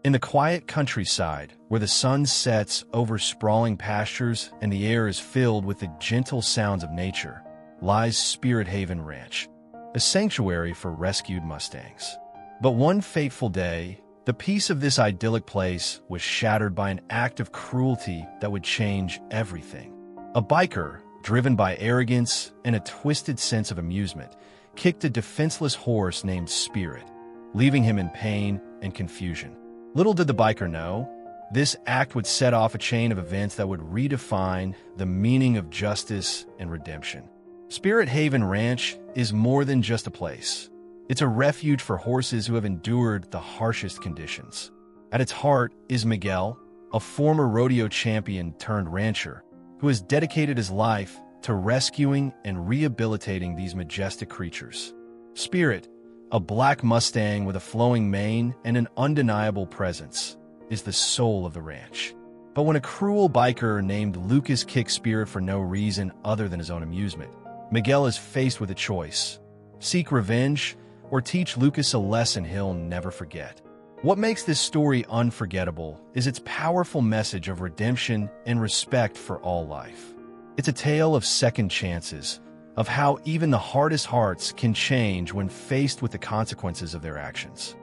In the quiet countryside, where the sun sets over sprawling pastures and the air is filled with the gentle sounds of nature, lies Spirit Haven Ranch, a sanctuary for rescued Mustangs. But one fateful day, the peace of this idyllic place was shattered by an act of cruelty that would change everything. A biker, driven by arrogance and a twisted sense of amusement, kicked a defenseless horse named Spirit, leaving him in pain and confusion. Little did the biker know, this act would set off a chain of events that would redefine the meaning of justice and redemption. Spirit Haven Ranch is more than just a place. It's a refuge for horses who have endured the harshest conditions. At its heart is Miguel, a former rodeo champion turned rancher, who has dedicated his life to rescuing and rehabilitating these majestic creatures. Spirit, a black Mustang with a flowing mane and an undeniable presence, is the soul of the ranch. But when a cruel biker named Lucas kicks Spirit for no reason other than his own amusement, Miguel is faced with a choice: seek revenge or teach Lucas a lesson he'll never forget. What makes this story unforgettable is its powerful message of redemption and respect for all life. It's a tale of second chances, of how even the hardest hearts can change when faced with the consequences of their actions.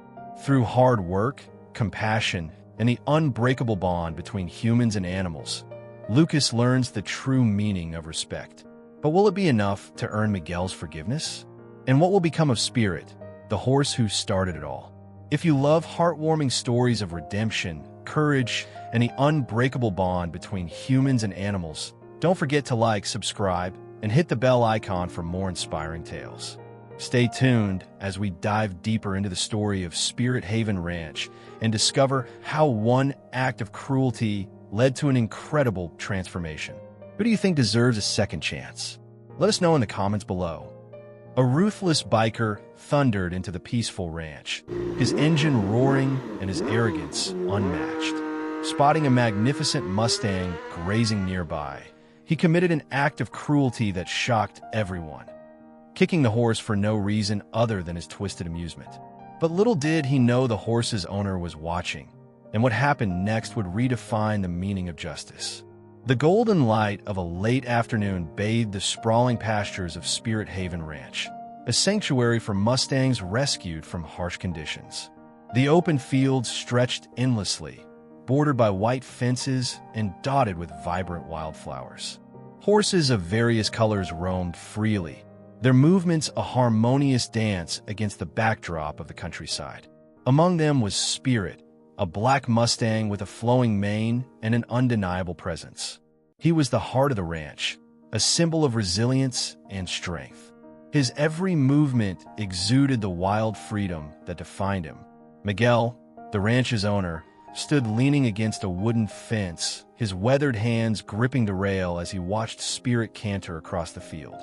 Through hard work, compassion, and the unbreakable bond between humans and animals, Lucas learns the true meaning of respect. But will it be enough to earn Miguel's forgiveness? And what will become of Spirit, the horse who started it all? If you love heartwarming stories of redemption, courage, and the unbreakable bond between humans and animals, don't forget to like, subscribe, and hit the bell icon for more inspiring tales. Stay tuned as we dive deeper into the story of Spirit Haven Ranch and discover how one act of cruelty led to an incredible transformation. Who do you think deserves a second chance? Let us know in the comments below. A ruthless biker thundered into the peaceful ranch, his engine roaring and his arrogance unmatched. Spotting a magnificent Mustang grazing nearby, he committed an act of cruelty that shocked everyone, kicking the horse for no reason other than his twisted amusement. But little did he know the horse's owner was watching, and what happened next would redefine the meaning of justice. The golden light of a late afternoon bathed the sprawling pastures of Spirit Haven Ranch, a sanctuary for Mustangs rescued from harsh conditions. The open fields stretched endlessly, bordered by white fences and dotted with vibrant wildflowers. Horses of various colors roamed freely, their movements a harmonious dance against the backdrop of the countryside. Among them was Spirit, a black Mustang with a flowing mane and an undeniable presence. He was the heart of the ranch, a symbol of resilience and strength. His every movement exuded the wild freedom that defined him. Miguel, the ranch's owner, stood leaning against a wooden fence, his weathered hands gripping the rail as he watched Spirit canter across the field.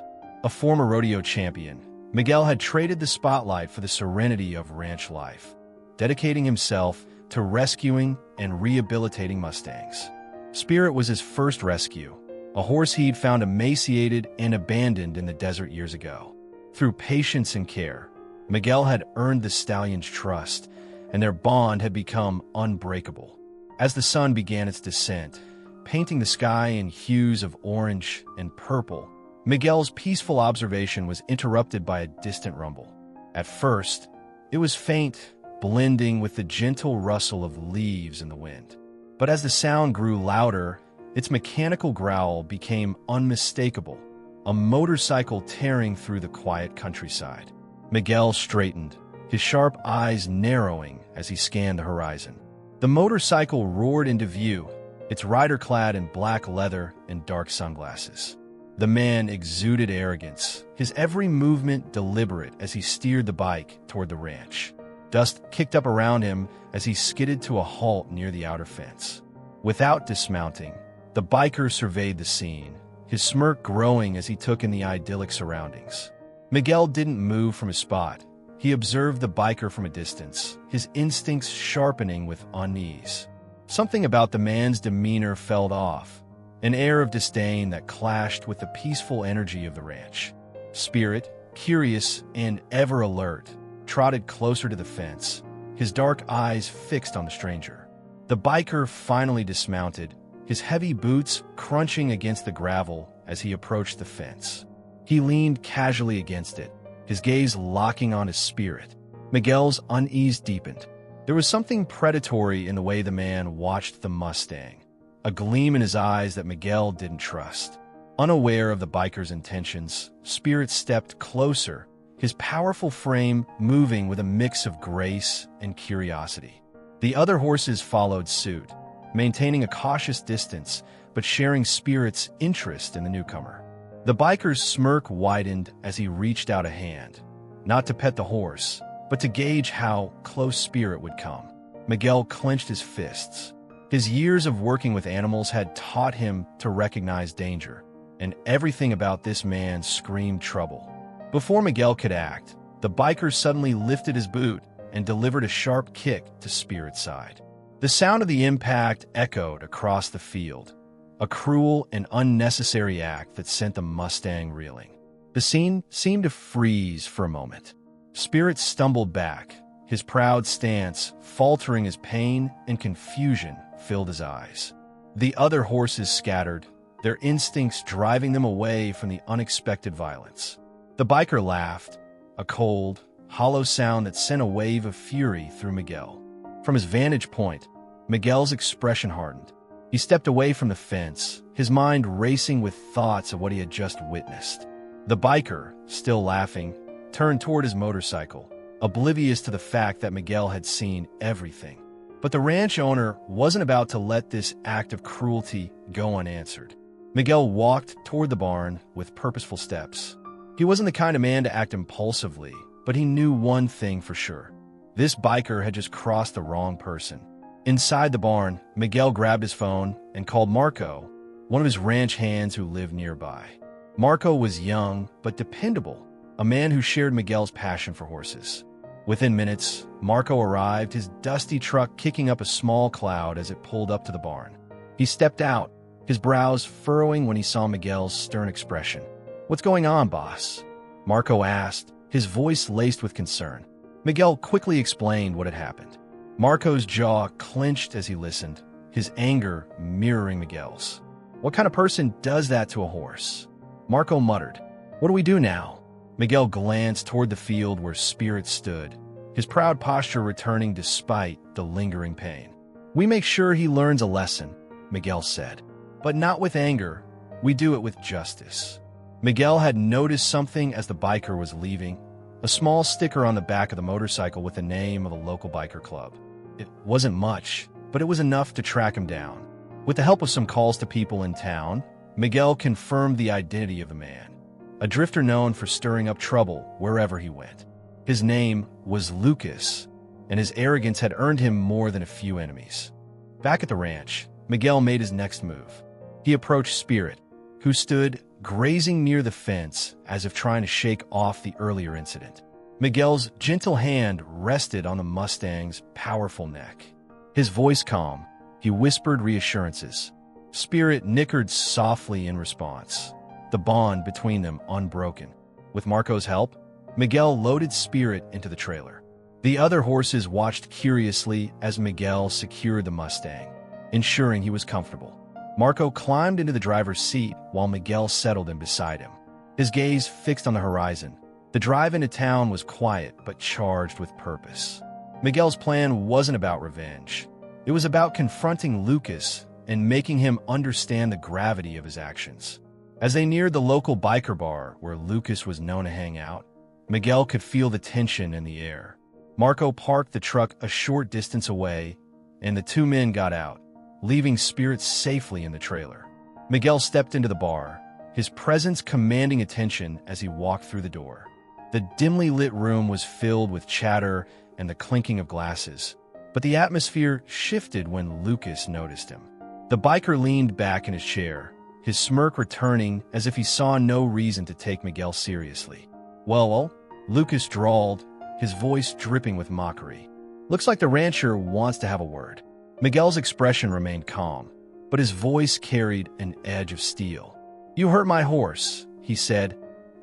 A former rodeo champion, Miguel had traded the spotlight for the serenity of ranch life, dedicating himself to rescuing and rehabilitating Mustangs. Spirit was his first rescue, a horse he'd found emaciated and abandoned in the desert years ago. Through patience and care, Miguel had earned the stallion's trust, and their bond had become unbreakable. As the sun began its descent, painting the sky in hues of orange and purple, Miguel's peaceful observation was interrupted by a distant rumble. At first, it was faint, blending with the gentle rustle of leaves in the wind. But as the sound grew louder, its mechanical growl became unmistakable, a motorcycle tearing through the quiet countryside. Miguel straightened, his sharp eyes narrowing as he scanned the horizon. The motorcycle roared into view, its rider clad in black leather and dark sunglasses. The man exuded arrogance, his every movement deliberate as he steered the bike toward the ranch. Dust kicked up around him as he skidded to a halt near the outer fence. Without dismounting, the biker surveyed the scene, his smirk growing as he took in the idyllic surroundings. Miguel didn't move from his spot. He observed the biker from a distance, his instincts sharpening with unease. Something about the man's demeanor felt off, an air of disdain that clashed with the peaceful energy of the ranch. Spirit, curious and ever alert, trotted closer to the fence, his dark eyes fixed on the stranger. The biker finally dismounted, his heavy boots crunching against the gravel as he approached the fence. He leaned casually against it, his gaze locking on his spirit. Miguel's unease deepened. There was something predatory in the way the man watched the Mustang, a gleam in his eyes that Miguel didn't trust. Unaware of the biker's intentions, Spirit stepped closer, his powerful frame moving with a mix of grace and curiosity. The other horses followed suit, maintaining a cautious distance but sharing Spirit's interest in the newcomer. The biker's smirk widened as he reached out a hand, not to pet the horse, but to gauge how close Spirit would come. Miguel clenched his fists. His years of working with animals had taught him to recognize danger, and everything about this man screamed trouble. Before Miguel could act, the biker suddenly lifted his boot and delivered a sharp kick to Spirit's side. The sound of the impact echoed across the field, a cruel and unnecessary act that sent the Mustang reeling. The scene seemed to freeze for a moment. Spirit stumbled back, his proud stance faltering as pain and confusion filled his eyes. The other horses scattered, their instincts driving them away from the unexpected violence. The biker laughed, a cold, hollow sound that sent a wave of fury through Miguel. From his vantage point, Miguel's expression hardened. He stepped away from the fence, his mind racing with thoughts of what he had just witnessed. The biker, still laughing, turned toward his motorcycle, oblivious to the fact that Miguel had seen everything. But the ranch owner wasn't about to let this act of cruelty go unanswered. Miguel walked toward the barn with purposeful steps. He wasn't the kind of man to act impulsively, but he knew one thing for sure. This biker had just crossed the wrong person. Inside the barn, Miguel grabbed his phone and called Marco, one of his ranch hands who lived nearby. Marco was young but dependable, a man who shared Miguel's passion for horses. Within minutes, Marco arrived, his dusty truck kicking up a small cloud as it pulled up to the barn. He stepped out, his brows furrowing when he saw Miguel's stern expression. "What's going on, boss?" Marco asked, his voice laced with concern. Miguel quickly explained what had happened. Marco's jaw clenched as he listened, his anger mirroring Miguel's. "What kind of person does that to a horse?" Marco muttered. "What do we do now?" Miguel glanced toward the field where Spirit stood, his proud posture returning despite the lingering pain. "We make sure he learns a lesson," Miguel said. "But not with anger. We do it with justice." Miguel had noticed something as the biker was leaving, a small sticker on the back of the motorcycle with the name of a local biker club. It wasn't much, but it was enough to track him down. With the help of some calls to people in town, Miguel confirmed the identity of the man, a drifter known for stirring up trouble wherever he went. His name was Lucas, and his arrogance had earned him more than a few enemies. Back at the ranch, Miguel made his next move. He approached Spirit, who stood grazing near the fence as if trying to shake off the earlier incident. Miguel's gentle hand rested on the Mustang's powerful neck. His voice calm, he whispered reassurances. Spirit nickered softly in response, the bond between them unbroken. With Marco's help, Miguel loaded Spirit into the trailer. The other horses watched curiously as Miguel secured the Mustang, ensuring he was comfortable. Marco climbed into the driver's seat while Miguel settled in beside him, his gaze fixed on the horizon. The drive into town was quiet but charged with purpose. Miguel's plan wasn't about revenge. It was about confronting Lucas and making him understand the gravity of his actions. As they neared the local biker bar where Lucas was known to hang out, Miguel could feel the tension in the air. Marco parked the truck a short distance away, and the two men got out, leaving Spirit safely in the trailer. Miguel stepped into the bar, his presence commanding attention as he walked through the door. The dimly lit room was filled with chatter and the clinking of glasses, but the atmosphere shifted when Lucas noticed him. The biker leaned back in his chair, his smirk returning as if he saw no reason to take Miguel seriously. Well, Lucas drawled, his voice dripping with mockery. "Looks like the rancher wants to have a word." Miguel's expression remained calm, but his voice carried an edge of steel. "You hurt my horse," he said,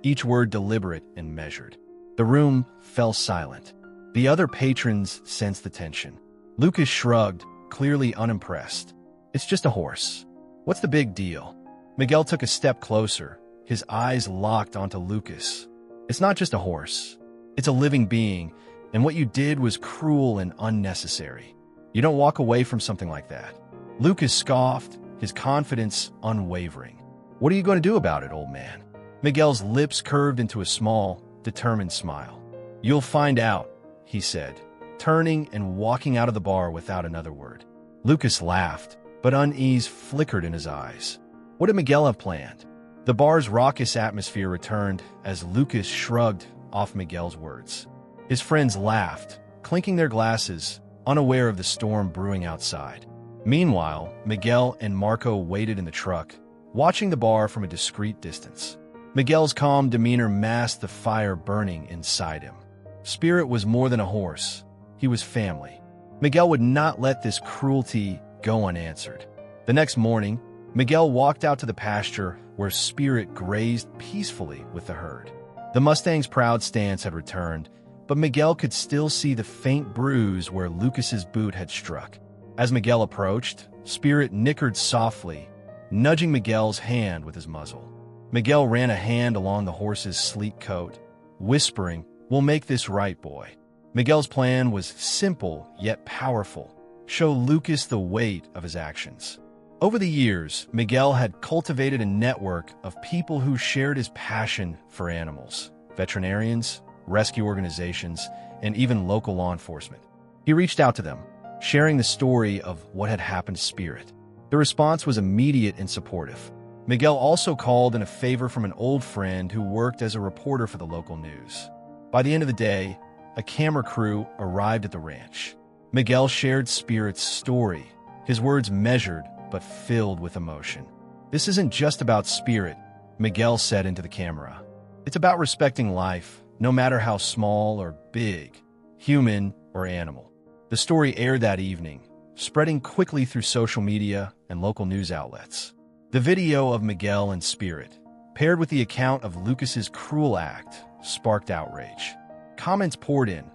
each word deliberate and measured. The room fell silent. The other patrons sensed the tension. Lucas shrugged, clearly unimpressed. "It's just a horse. What's the big deal?" Miguel took a step closer, his eyes locked onto Lucas. "It's not just a horse. It's a living being, and what you did was cruel and unnecessary. You don't walk away from something like that." Lucas scoffed, his confidence unwavering. "What are you going to do about it, old man?" Miguel's lips curved into a small, determined smile. "You'll find out," he said, turning and walking out of the bar without another word. Lucas laughed, but unease flickered in his eyes. What did Miguel have planned? The bar's raucous atmosphere returned as Lucas shrugged off Miguel's words. His friends laughed, clinking their glasses, unaware of the storm brewing outside. Meanwhile, Miguel and Marco waited in the truck, watching the bar from a discreet distance. Miguel's calm demeanor masked the fire burning inside him. Spirit was more than a horse. He was family. Miguel would not let this cruelty go unanswered. The next morning, Miguel walked out to the pasture where Spirit grazed peacefully with the herd. The Mustang's proud stance had returned, but Miguel could still see the faint bruise where Lucas's boot had struck. As Miguel approached, Spirit nickered softly, nudging Miguel's hand with his muzzle. Miguel ran a hand along the horse's sleek coat, whispering, "We'll make this right, boy." Miguel's plan was simple yet powerful: show Lucas the weight of his actions. Over the years, Miguel had cultivated a network of people who shared his passion for animals: veterinarians, rescue organizations, and even local law enforcement. He reached out to them, sharing the story of what had happened to Spirit. The response was immediate and supportive. Miguel also called in a favor from an old friend who worked as a reporter for the local news. By the end of the day, a camera crew arrived at the ranch. Miguel shared Spirit's story, his words measured but filled with emotion. "This isn't just about Spirit," Miguel said into the camera. "It's about respecting life, no matter how small or big, human or animal." The story aired that evening, spreading quickly through social media and local news outlets. The video of Miguel and Spirit, paired with the account of Lucas's cruel act, sparked outrage. Comments poured in,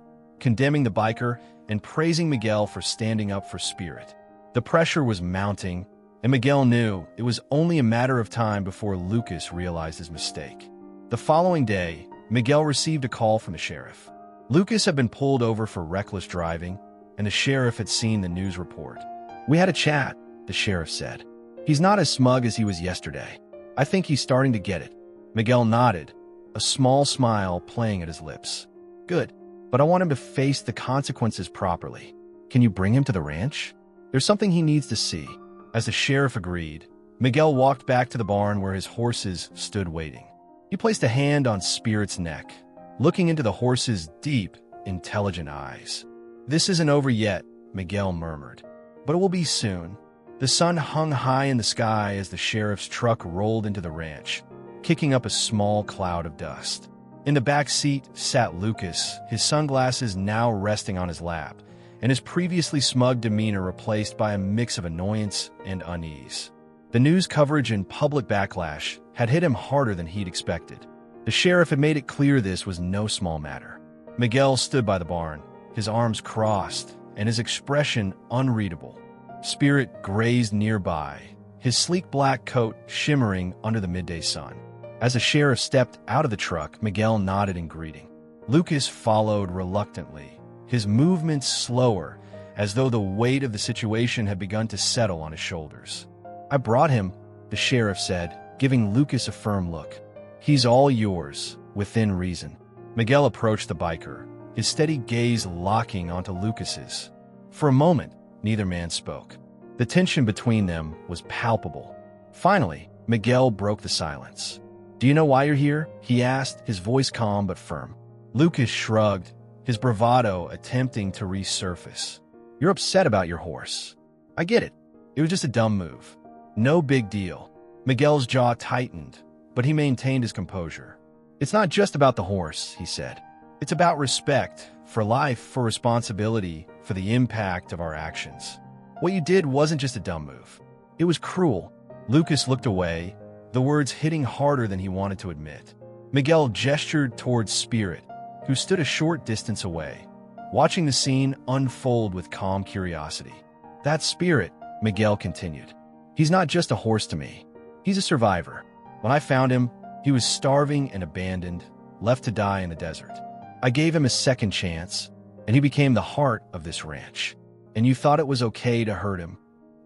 condemning the biker and praising Miguel for standing up for Spirit. The pressure was mounting, and Miguel knew it was only a matter of time before Lucas realized his mistake. The following day, Miguel received a call from the sheriff. Lucas had been pulled over for reckless driving, and the sheriff had seen the news report. "We had a chat," the sheriff said. "He's not as smug as he was yesterday. I think he's starting to get it." Miguel nodded, a small smile playing at his lips. "Good, but I want him to face the consequences properly. Can you bring him to the ranch? There's something he needs to see." As the sheriff agreed, Miguel walked back to the barn where his horses stood waiting. He placed a hand on Spirit's neck, looking into the horse's deep, intelligent eyes. "This isn't over yet," Miguel murmured, "but it will be soon." The sun hung high in the sky as the sheriff's truck rolled into the ranch, kicking up a small cloud of dust. In the back seat sat Lucas, his sunglasses now resting on his lap, and his previously smug demeanor replaced by a mix of annoyance and unease. The news coverage and public backlash had hit him harder than he'd expected. The sheriff had made it clear this was no small matter. Miguel stood by the barn, his arms crossed, and his expression unreadable. Spirit grazed nearby, his sleek black coat shimmering under the midday sun. As the sheriff stepped out of the truck, Miguel nodded in greeting. Lucas followed reluctantly, his movements slower, as though the weight of the situation had begun to settle on his shoulders. "I brought him," the sheriff said, giving Lucas a firm look. "He's all yours, within reason." Miguel approached the biker, his steady gaze locking onto Lucas's. For a moment, neither man spoke. The tension between them was palpable. Finally, Miguel broke the silence. "Do you know why you're here?" he asked, his voice calm but firm. Lucas shrugged, his bravado attempting to resurface. "You're upset about your horse. I get it. It was just a dumb move. No big deal." Miguel's jaw tightened, but he maintained his composure. "It's not just about the horse," he said. "It's about respect, for life, for responsibility, for the impact of our actions. What you did wasn't just a dumb move. It was cruel." Lucas looked away, the words hitting harder than he wanted to admit. Miguel gestured towards Spirit, who stood a short distance away, watching the scene unfold with calm curiosity. "That spirit," Miguel continued. "He's not just a horse to me. He's a survivor. When I found him, he was starving and abandoned, left to die in the desert. I gave him a second chance, and he became the heart of this ranch. And you thought it was okay to hurt him?"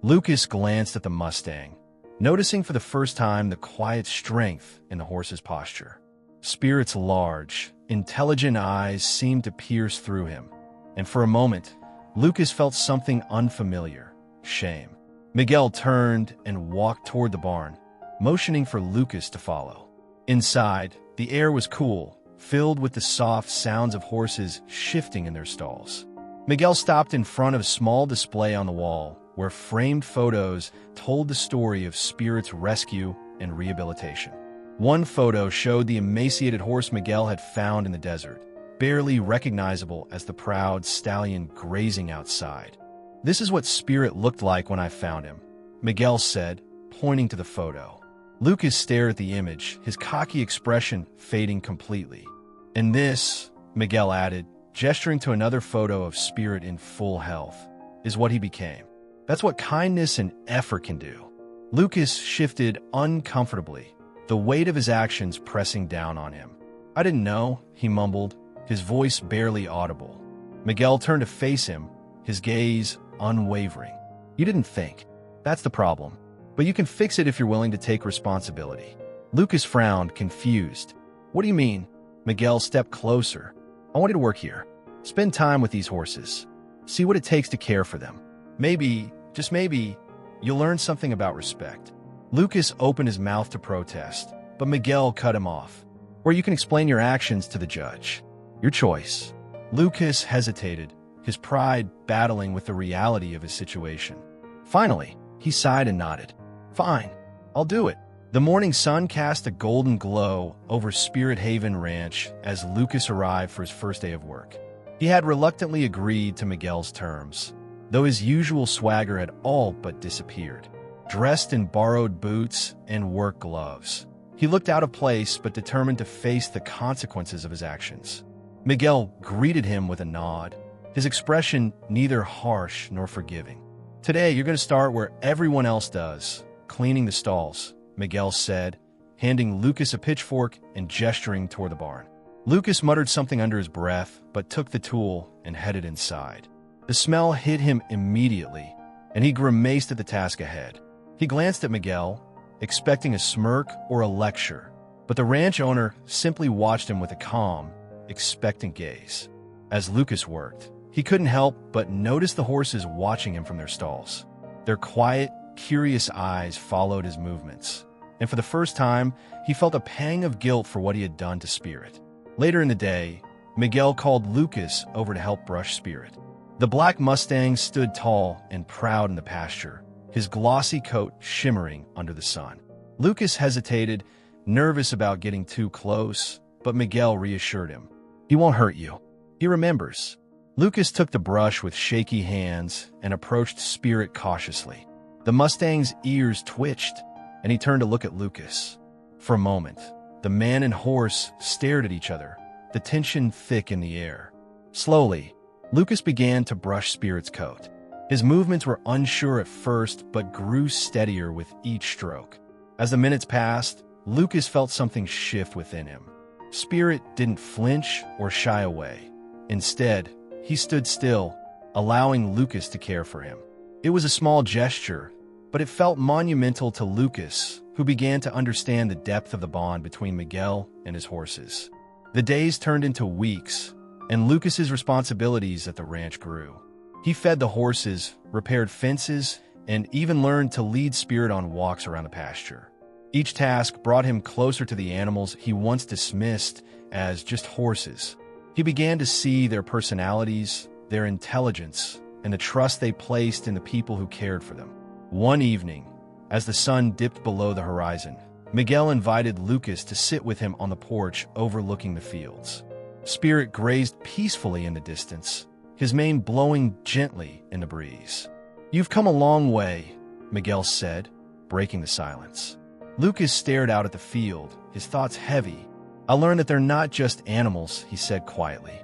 Lucas glanced at the Mustang, noticing for the first time the quiet strength in the horse's posture. Spirit's large, intelligent eyes seemed to pierce through him, and for a moment, Lucas felt something unfamiliar: shame. Miguel turned and walked toward the barn, motioning for Lucas to follow. Inside, the air was cool, filled with the soft sounds of horses shifting in their stalls. Miguel stopped in front of a small display on the wall, where framed photos told the story of Spirit's rescue and rehabilitation. One photo showed the emaciated horse Miguel had found in the desert, barely recognizable as the proud stallion grazing outside. "This is what Spirit looked like when I found him," Miguel said, pointing to the photo. Lucas stared at the image, his cocky expression fading completely. "And this," Miguel added, gesturing to another photo of Spirit in full health, "is what he became. That's what kindness and effort can do." Lucas shifted uncomfortably, the weight of his actions pressing down on him. "I didn't know," he mumbled, his voice barely audible. Miguel turned to face him, his gaze unwavering. "You didn't think. That's the problem. But you can fix it if you're willing to take responsibility." Lucas frowned, confused. "What do you mean?" Miguel stepped closer. "I want you to work here. Spend time with these horses. See what it takes to care for them. Maybe, just maybe, you'll learn something about respect." Lucas opened his mouth to protest, but Miguel cut him off. "Or you can explain your actions to the judge. Your choice." Lucas hesitated, his pride battling with the reality of his situation. Finally, he sighed and nodded. "Fine, I'll do it." The morning sun cast a golden glow over Spirit Haven Ranch as Lucas arrived for his first day of work. He had reluctantly agreed to Miguel's terms, though his usual swagger had all but disappeared. Dressed in borrowed boots and work gloves, he looked out of place but determined to face the consequences of his actions. Miguel greeted him with a nod, his expression neither harsh nor forgiving. "Today, you're going to start where everyone else does, cleaning the stalls," Miguel said, handing Lucas a pitchfork and gesturing toward the barn. Lucas muttered something under his breath, but took the tool and headed inside. The smell hit him immediately, and he grimaced at the task ahead. He glanced at Miguel, expecting a smirk or a lecture, but the ranch owner simply watched him with a calm, expectant gaze. As Lucas worked, he couldn't help but notice the horses watching him from their stalls. Their quiet, curious eyes followed his movements, and for the first time, he felt a pang of guilt for what he had done to Spirit. Later in the day, Miguel called Lucas over to help brush Spirit. The black Mustang stood tall and proud in the pasture, his glossy coat shimmering under the sun. Lucas hesitated, nervous about getting too close, but Miguel reassured him. "He won't hurt you. He remembers." Lucas took the brush with shaky hands and approached Spirit cautiously. The Mustang's ears twitched, and he turned to look at Lucas. For a moment, the man and horse stared at each other, the tension thick in the air. Slowly, Lucas began to brush Spirit's coat. His movements were unsure at first, but grew steadier with each stroke. As the minutes passed, Lucas felt something shift within him. Spirit didn't flinch or shy away. Instead, he stood still, allowing Lucas to care for him. It was a small gesture, but it felt monumental to Lucas, who began to understand the depth of the bond between Miguel and his horses. The days turned into weeks, and Lucas's responsibilities at the ranch grew. He fed the horses, repaired fences, and even learned to lead Spirit on walks around the pasture. Each task brought him closer to the animals he once dismissed as just horses. He began to see their personalities, their intelligence, and the trust they placed in the people who cared for them. One evening, as the sun dipped below the horizon, Miguel invited Lucas to sit with him on the porch overlooking the fields. Spirit grazed peacefully in the distance, his mane blowing gently in the breeze. "You've come a long way," Miguel said, breaking the silence. Lucas stared out at the field, his thoughts heavy. "I learned that they're not just animals," he said quietly.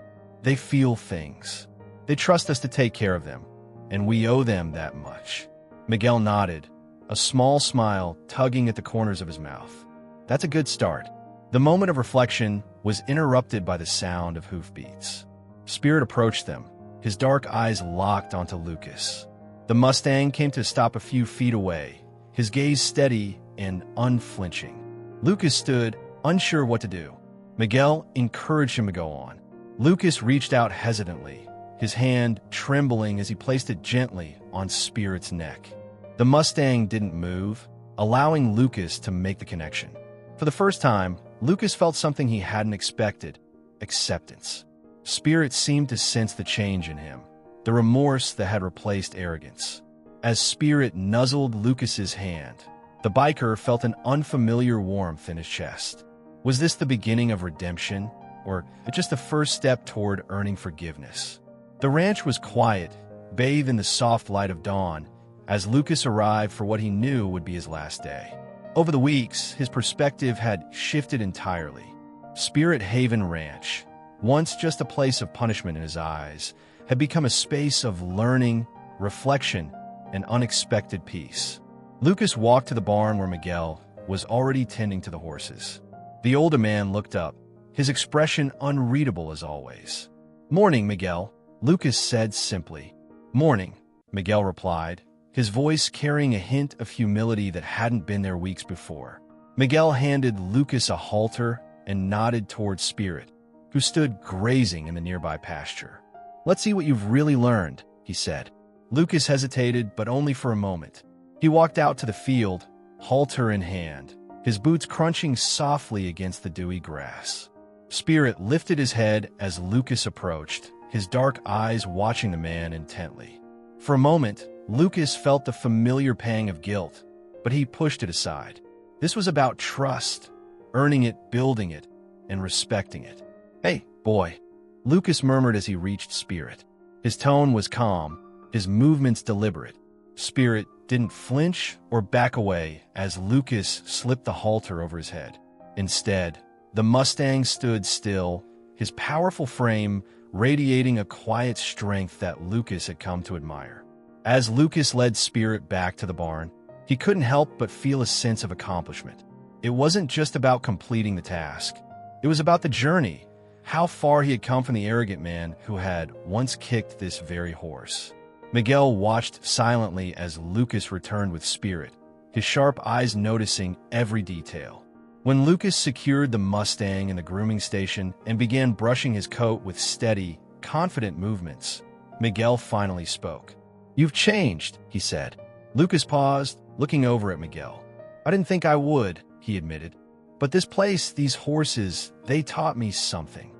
They feel things. They trust us to take care of them, and we owe them that much. Miguel nodded, a small smile tugging at the corners of his mouth. That's a good start. The moment of reflection was interrupted by the sound of hoofbeats. Spirit approached them, his dark eyes locked onto Lucas. The Mustang came to a stop a few feet away, his gaze steady and unflinching. Lucas stood, unsure what to do. Miguel encouraged him to go on. Lucas reached out hesitantly, his hand trembling as he placed it gently on Spirit's neck. The Mustang didn't move, allowing Lucas to make the connection. For the first time, Lucas felt something he hadn't expected: acceptance. Spirit seemed to sense the change in him, the remorse that had replaced arrogance. As Spirit nuzzled Lucas's hand, the biker felt an unfamiliar warmth in his chest. Was this the beginning of redemption, or just the first step toward earning forgiveness? The ranch was quiet, bathed in the soft light of dawn, as Lucas arrived for what he knew would be his last day. Over the weeks, his perspective had shifted entirely. Spirit Haven Ranch, once just a place of punishment in his eyes, had become a space of learning, reflection, and unexpected peace. Lucas walked to the barn where Miguel was already tending to the horses. The older man looked up, his expression unreadable as always. "Morning, Miguel," Lucas said simply. "Morning," Miguel replied, his voice carrying a hint of humility that hadn't been there weeks before. Miguel handed Lucas a halter and nodded towards Spirit, who stood grazing in the nearby pasture. "Let's see what you've really learned," he said. Lucas hesitated, but only for a moment. He walked out to the field, halter in hand, his boots crunching softly against the dewy grass. Spirit lifted his head as Lucas approached, his dark eyes watching the man intently. For a moment, Lucas felt the familiar pang of guilt, but he pushed it aside. This was about trust, earning it, building it, and respecting it. "Hey, boy," Lucas murmured as he reached Spirit. His tone was calm, his movements deliberate. Spirit didn't flinch or back away as Lucas slipped the halter over his head. Instead, the Mustang stood still, his powerful frame radiating a quiet strength that Lucas had come to admire. As Lucas led Spirit back to the barn, he couldn't help but feel a sense of accomplishment. It wasn't just about completing the task. It was about the journey, how far he had come from the arrogant man who had once kicked this very horse. Miguel watched silently as Lucas returned with Spirit, his sharp eyes noticing every detail. When Lucas secured the Mustang in the grooming station and began brushing his coat with steady, confident movements, Miguel finally spoke. "You've changed," he said. Lucas paused, looking over at Miguel. "I didn't think I would," he admitted. "But this place, these horses, they taught me something."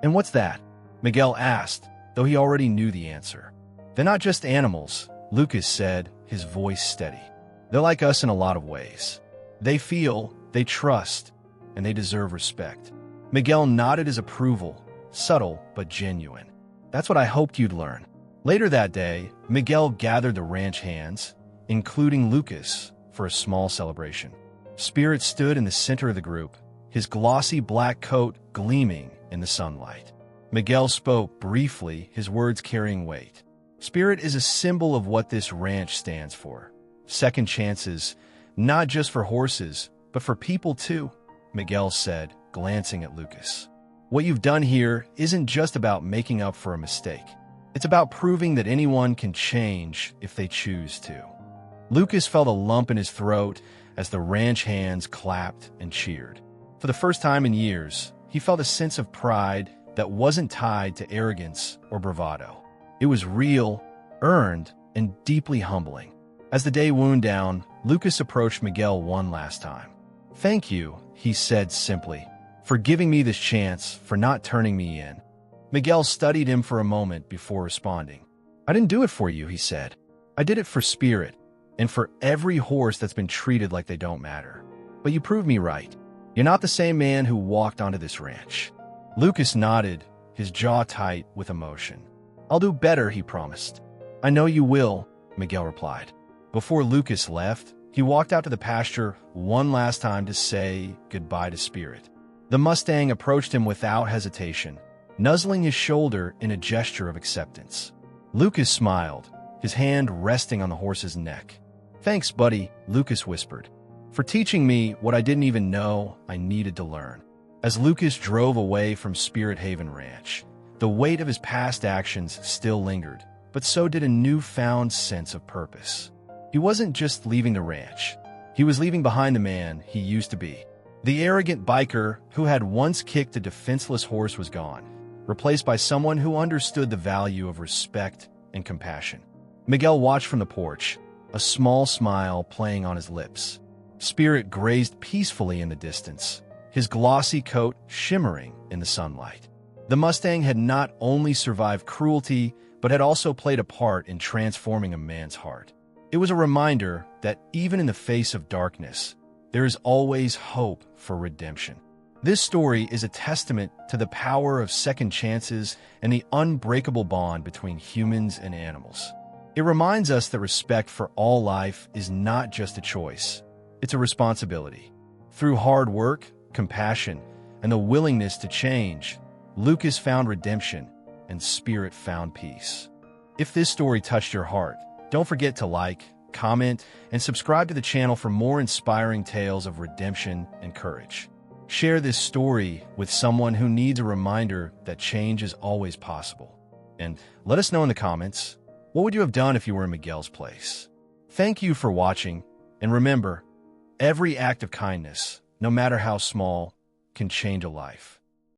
"And what's that?" Miguel asked, though he already knew the answer. "They're not just animals," Lucas said, his voice steady. "They're like us in a lot of ways. They feel, they trust, and they deserve respect." Miguel nodded his approval, subtle but genuine. "That's what I hoped you'd learn." Later that day, Miguel gathered the ranch hands, including Lucas, for a small celebration. Spirit stood in the center of the group, his glossy black coat gleaming in the sunlight. Miguel spoke briefly, his words carrying weight. "Spirit is a symbol of what this ranch stands for. Second chances, not just for horses, but for people too," Miguel said, glancing at Lucas. "What you've done here isn't just about making up for a mistake. It's about proving that anyone can change if they choose to." Lucas felt a lump in his throat as the ranch hands clapped and cheered. For the first time in years, he felt a sense of pride that wasn't tied to arrogance or bravado. It was real, earned, and deeply humbling. As the day wound down, Lucas approached Miguel one last time. "Thank you," he said simply, "for giving me this chance, for not turning me in." Miguel studied him for a moment before responding. "I didn't do it for you," he said. "I did it for Spirit, and for every horse that's been treated like they don't matter. But you proved me right. You're not the same man who walked onto this ranch." Lucas nodded, his jaw tight with emotion. "I'll do better," he promised. "I know you will," Miguel replied. Before Lucas left, he walked out to the pasture one last time to say goodbye to Spirit. The Mustang approached him without hesitation, nuzzling his shoulder in a gesture of acceptance. Lucas smiled, his hand resting on the horse's neck. "Thanks, buddy," Lucas whispered, "for teaching me what I didn't even know I needed to learn." As Lucas drove away from Spirit Haven Ranch, the weight of his past actions still lingered, but so did a newfound sense of purpose. He wasn't just leaving the ranch. He was leaving behind the man he used to be. The arrogant biker who had once kicked a defenseless horse was gone, replaced by someone who understood the value of respect and compassion. Miguel watched from the porch, a small smile playing on his lips. Spirit grazed peacefully in the distance, his glossy coat shimmering in the sunlight. The Mustang had not only survived cruelty, but had also played a part in transforming a man's heart. It was a reminder that even in the face of darkness, there is always hope for redemption. This story is a testament to the power of second chances and the unbreakable bond between humans and animals. It reminds us that respect for all life is not just a choice, it's a responsibility. Through hard work, compassion, and the willingness to change, Lucas found redemption and Spirit found peace. If this story touched your heart, don't forget to like, comment, and subscribe to the channel for more inspiring tales of redemption and courage. Share this story with someone who needs a reminder that change is always possible. And let us know in the comments, what would you have done if you were in Miguel's place? Thank you for watching, and remember, every act of kindness, no matter how small, can change a life.